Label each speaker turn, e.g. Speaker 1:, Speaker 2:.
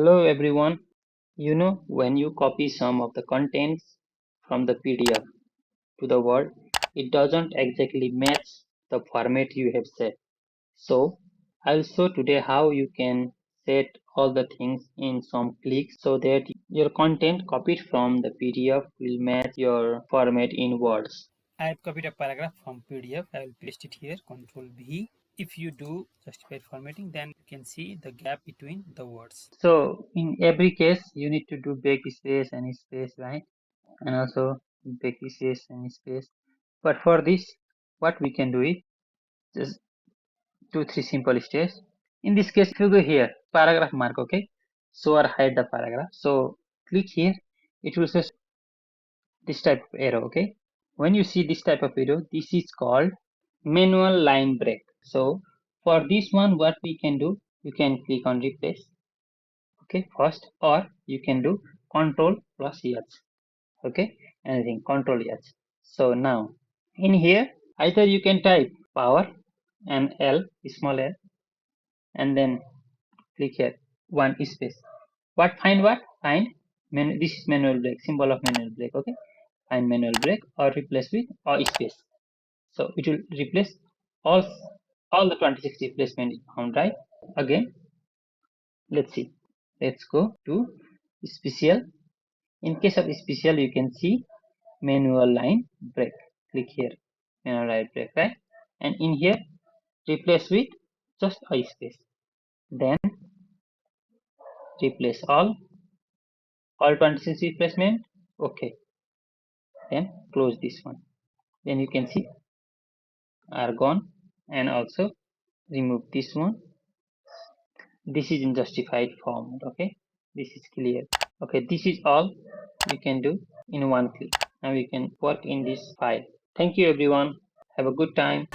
Speaker 1: Hello everyone. When you copy some of the contents from the PDF to the Word, it doesn't exactly match the format you have set. So, I'll show today how you can set all the things in some clicks so that your content copied from the PDF will match your format in words.
Speaker 2: I have copied a paragraph from PDF. I will paste it here, Control V. If you do justified formatting, then you can see the gap between the words.
Speaker 1: So, in every case, you need to do backspace and space, right? And also backspace and space. But for this, what we can do is just 2 3 simple steps. In this case, if you go here, paragraph mark, okay, so or hide the paragraph. So click here, it will say this type of arrow, okay. When you see this type of arrow, this is called manual line break. So for this one, what we can do, you can click on replace, okay, first, or you can do Control plus H, okay, anything, Control H. So now in here, either you can type power and L, small l, and then click here one space. Find what? Find this is manual break, symbol of manual break, okay? Find manual break or replace with or space. So it will replace all all the 26 replacement is found, right? Again, let's see. Let's go to special. In case of special, you can see manual line break. Click here, manual line break, right? And in here, replace with just a space. Then replace all 26 replacement, okay. Then close this one, then you can see are gone, and also remove this one. This is in justified format, okay. This is clear, okay. This is all you can do in one click. Now you can work in this file. Thank you everyone, have a good time.